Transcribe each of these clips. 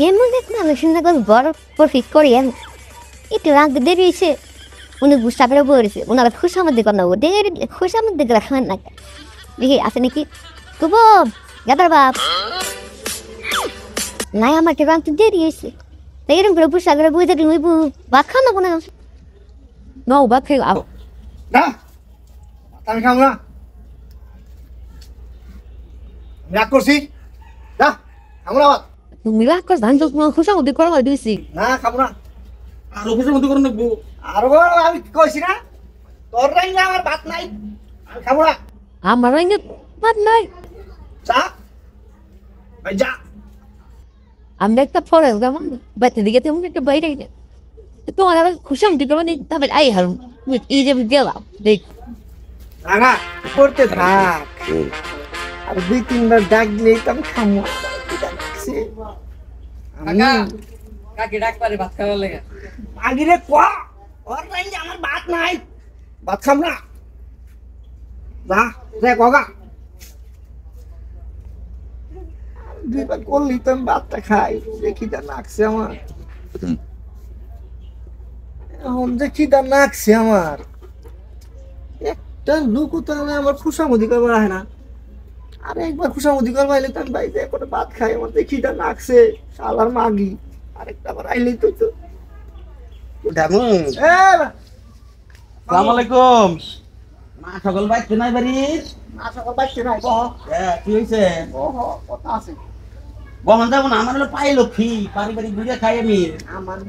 এমন এক মানুষ যখন বড় প্রফিট করি একটু রাখতে দেরি হয়েছে উনি গুসা করে বলেছে ওনারা খুশামদ্দি কর না ও দেরি খুশামদ্দি করে খান না দেখি আছে নাকি তবু গাদার বাপ নাই আমার একটু রাখতে দেরি হয়েছে তাই এরকম করে গুসা করে বুঝে দেখলি ওই ভাত খান না কোনো না ভাত খেয়ে না আমি খাবো না রাগ করছি না খাবো না ভাত তুমি রাগ করছ ধান খুশামদ্দি করা হয় দিয়েছি না খাবো না আরো খুশি মতো করে নেবো আরো আমি কইছি না তোর রাই না আমার ভাত নাই আমি খাবো না আমার রাইনে ভাত নাই যা ভাই যা আমি একটা ফরেস কেমন বাচ্চা দিকে তেমন একটা বাইরে তোমার আবার খুশামদ্দি করবো নি তবে আই হারুন এই যে গেলাম দেখ রাগা করতে থাক আর দুই তিনবার ডাক দিলেই তো আমি খামো কাকা কাকি ডাক পারে ভাত খাওয়ার লেগে আগিরে কোয়া ওর নাই যে আমার ভাত নাই ভাত খাম না যা রে কগা দুইবার করলি তো আমি ভাতটা খাই দেখিটা নাকছে আমার এখন দেখিটা নাকছে আমার একটা লোক তো আমার খুশামদি করবার হয় না আর একবার খুশামদি করবা এলে তো আমি বাড়িতে করে ভাত খাই আমার দেখিটা নাকছে শালার মাগি আরেকটা আবার আইলেই তো ডামু আসসালামু আলাইকুম মা সকল বাইতে নাই বাড়ি না সকল বাইতে নাই বহ কি হইছে বহ কথা আছে বহন যাব না আমার হলো পাই লক্ষ্মী পারিবারিক বুঝে খাই আমি আমার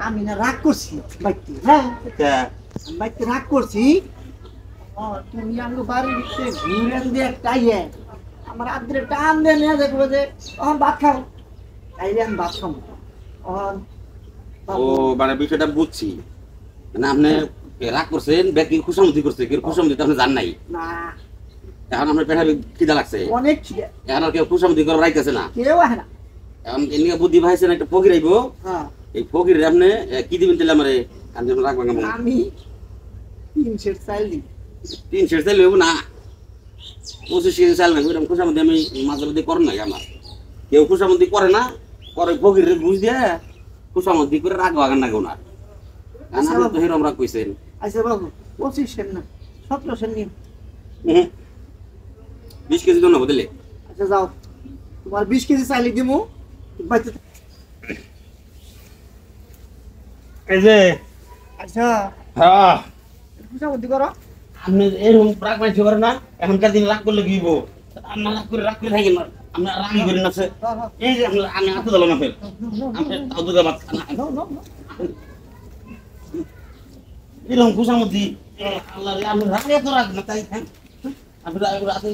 আমি না রাগ করছি বাইতে হ্যাঁ আচ্ছা আমি বাইতে রাগ করছি তুমি আঙ্গু বাড়ি দিচ্ছে ঘুরেন দিয়ে টাইয়ে আমার আদ্রে টান দিয়ে নিয়ে দেখবো যে তখন ভাত খাও তাইলে আমি ভাত খাবো তখন ও মানে বিষয়টা বুঝছি মানে আপনি রাগ করছেন ব্যক্তি খুশামতি করছে কি খুশামতি তো আপনি জান নাই না এখন আপনার পেটে খিদা লাগছে অনেক ছিল এখন আর কেউ খুশামতি করে রাইতেছে না কেউ আসে না এখন এমনি বুদ্ধি ভাইছেন একটা ফকির আইব হ্যাঁ এই ফকির আপনি কি দিবেন তাহলে আমারে আমি যখন রাখবেন কেমন আমি 3 সেট চাল দিই 3 সেট চাইলে হইব না 25 কেজি চাল না এরকম খুশামতি আমি মাঝে মধ্যে করেন নাই আমার কেউ খুশামতি করে না করে ফকির বুঝ দিয়ে খুশামতি করে রাখবো আগান না গোনা আপনি তো হিরম রাগ কইছেন আচ্ছা বাবু 25 সেট না 17 সেট নিন 20 কেজি জন্য বদলে আচ্ছা যাও তোমার 20 কেজি চাইলে দিমু বাইতে এই যে আচ্ছা হ্যাঁ খুশামতি করো আপনি এরকম রাগ মাইছে করে না এখনকার দিন রাগ করলে গিব আমরা রাগ করে থাকি না আমরা রাগই করি না সে এই যে আমি হাতে দিলাম না ফের আপনি তাও দুগা ভাত খানা এরকম খুশামতি আল্লাহ রে আমি রাগ এত রাগ না তাই আমি রাতে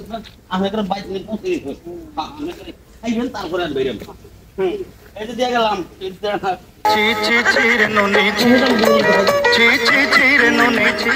আমি একটা বাইক নিয়ে পৌঁছে গেছি আমি খাইবেন তারপরে আর বেরোবেন এই যে দিয়ে গেলাম ছি ছি ছি রে ননি ছি ছি ছি রে ননি ছি